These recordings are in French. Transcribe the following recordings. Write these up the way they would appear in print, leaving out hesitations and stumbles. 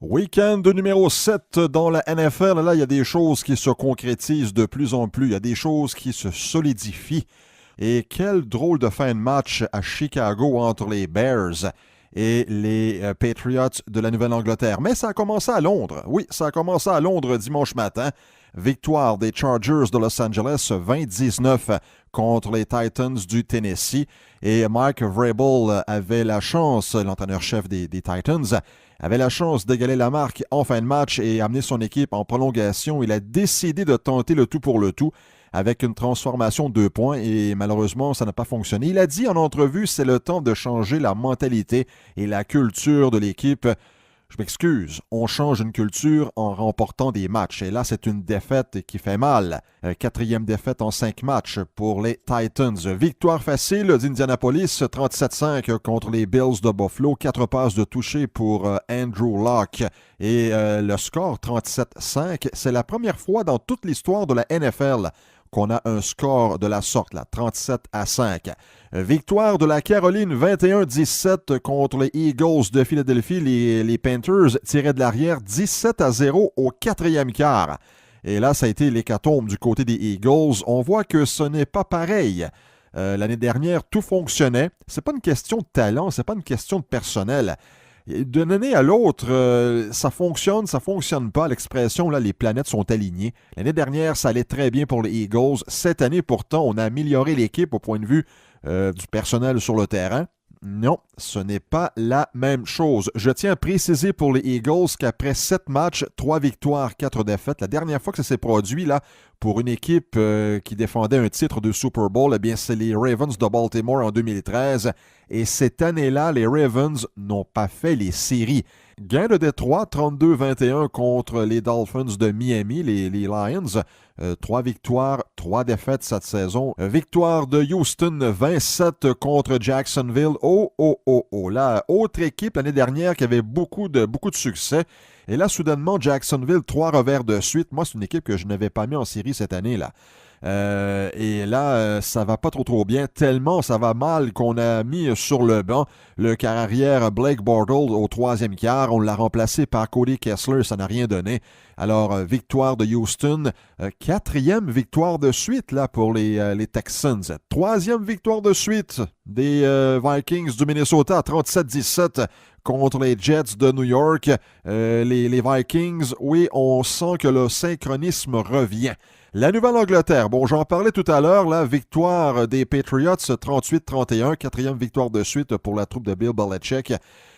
Week-end numéro 7 dans la NFL. Là, il y a des choses qui se concrétisent de plus en plus. Il y a des choses qui se solidifient. Et quel drôle de fin de match à Chicago entre les Bears et les Patriots de la Nouvelle-Angleterre. Mais ça a commencé à Londres. Oui, ça a commencé à Londres dimanche matin. Victoire des Chargers de Los Angeles 20-19 contre les Titans du Tennessee. Et Mike Vrabel avait la chance, l'entraîneur-chef des Titans, avait la chance d'égaler la marque en fin de match et amener son équipe en prolongation. Il a décidé de tenter le tout pour le tout avec une transformation de 2 points et malheureusement, ça n'a pas fonctionné. Il a dit en entrevue, c'est le temps de changer la mentalité et la culture de l'équipe. Je m'excuse, on change une culture en remportant des matchs. Et là, c'est une défaite qui fait mal. 4e défaite en 5 matchs pour les Titans. Victoire facile d'Indianapolis, 37-5 contre les Bills de Buffalo. 4 passes de toucher pour Andrew Luck. Et le score 37-5, c'est la première fois dans toute l'histoire de la NFL qu'on a un score de la sorte, là, 37-5. Victoire de la Caroline 21-17 contre les Eagles de Philadelphie. Les Panthers tiraient de l'arrière 17-0 au 4e quart. Et là, ça a été l'hécatombe du côté des Eagles. On voit que ce n'est pas pareil. L'année dernière, tout fonctionnait. C'est pas une question de talent, c'est pas une question de personnel. D'une année à l'autre, ça fonctionne pas. L'expression, là, les planètes sont alignées. L'année dernière, ça allait très bien pour les Eagles. Cette année, pourtant, on a amélioré l'équipe au point de vue du personnel sur le terrain. Non, ce n'est pas la même chose. Je tiens à préciser pour les Eagles qu'après 7 matchs, 3 victoires, 4 défaites, la dernière fois que ça s'est produit là, pour une équipe qui défendait un titre de Super Bowl, eh bien, c'est les Ravens de Baltimore en 2013. Et cette année-là, les Ravens n'ont pas fait les séries. Gain de Détroit, 32-21 contre les Dolphins de Miami, les Lions. 3 victoires, 3 défaites cette saison. Victoire de Houston, 27 contre Jacksonville. Là, autre équipe l'année dernière qui avait beaucoup de succès. Et là, soudainement, Jacksonville, 3 revers de suite. Moi, c'est une équipe que je n'avais pas mis en série cette année-là. Et là, ça va pas trop bien, tellement ça va mal qu'on a mis sur le banc le carrière Blake Bortles au 3e quart. On l'a remplacé par Cody Kessler, ça n'a rien donné. Alors, victoire de Houston, 4e victoire de suite là pour les Texans. 3e victoire de suite des Vikings du Minnesota, 37-17 contre les Jets de New York. Les Vikings, oui, on sent que le synchronisme revient. La Nouvelle-Angleterre, bon, j'en parlais tout à l'heure, la victoire des Patriots, 38-31, 4e victoire de suite pour la troupe de Bill Belichick.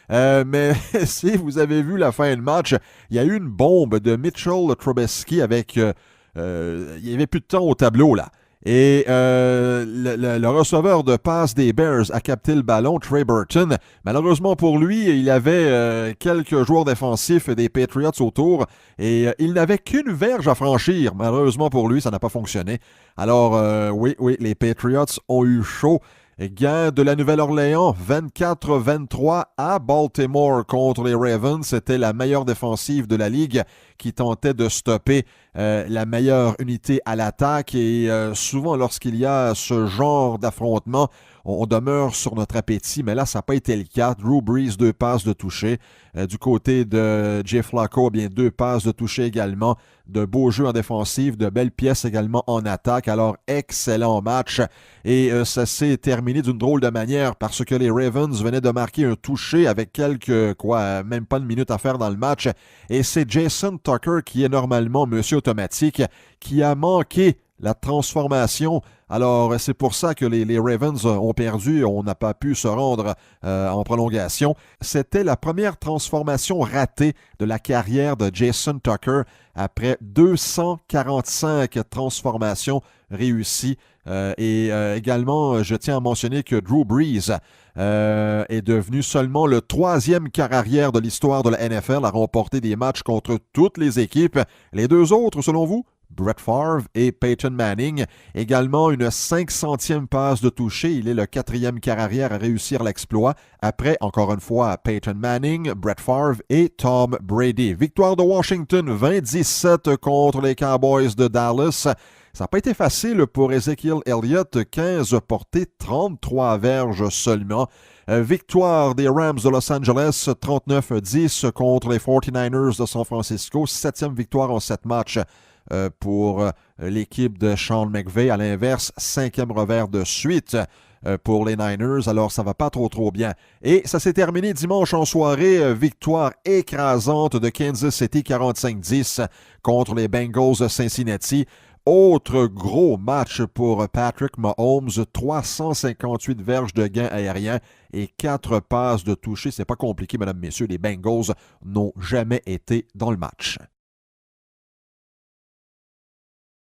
Mais si vous avez vu la fin de match, il y a eu une bombe de Mitchell Trubisky avec... il n'y avait plus de temps au tableau, là. Et le receveur de passe des Bears a capté le ballon, Trey Burton. Malheureusement pour lui, il avait quelques joueurs défensifs des Patriots autour et il n'avait qu'une verge à franchir. Malheureusement pour lui, ça n'a pas fonctionné. Alors, oui, les Patriots ont eu chaud. Gain de la Nouvelle-Orléans, 24-23 à Baltimore contre les Ravens. C'était la meilleure défensive de la Ligue qui tentait de stopper la meilleure unité à l'attaque. Et souvent, lorsqu'il y a ce genre d'affrontement, on demeure sur notre appétit, mais là, ça n'a pas été le cas. Drew Brees, 2 passes de toucher. Du côté de Jay Flacco, bien 2 passes de toucher également. De beaux jeux en défensive, de belles pièces également en attaque. Alors, excellent match. Et ça s'est terminé d'une drôle de manière parce que les Ravens venaient de marquer un toucher avec même pas une minute à faire dans le match. Et c'est Jason Tucker, qui est normalement monsieur automatique, qui a manqué la transformation. Alors, c'est pour ça que les Ravens ont perdu. On n'a pas pu se rendre en prolongation. C'était la première transformation ratée de la carrière de Jason Tucker après 245 transformations réussies. Également, je tiens à mentionner que Drew Brees est devenu seulement le 3e carrière de l'histoire de la NFL à remporter des matchs contre toutes les équipes. Les 2 autres, selon vous? Brett Favre et Peyton Manning. Également une 500e passe de toucher. Il est le 4e carrière à réussir l'exploit après, encore une fois, Peyton Manning, Brett Favre et Tom Brady. Victoire de Washington 20-17 contre les Cowboys de Dallas. Ça n'a pas été facile pour Ezekiel Elliott, 15 portées, 33 verges seulement. Victoire des Rams de Los Angeles, 39-10 contre les 49ers de San Francisco. 7e victoire en 7 matchs pour l'équipe de Sean McVay. À l'inverse, 5e revers de suite pour les Niners. Alors, ça va pas trop bien. Et ça s'est terminé dimanche en soirée. Victoire écrasante de Kansas City, 45-10 contre les Bengals de Cincinnati. Autre gros match pour Patrick Mahomes, 358 verges de gain aérien et 4 passes de toucher. C'est pas compliqué, mesdames, messieurs. Les Bengals n'ont jamais été dans le match.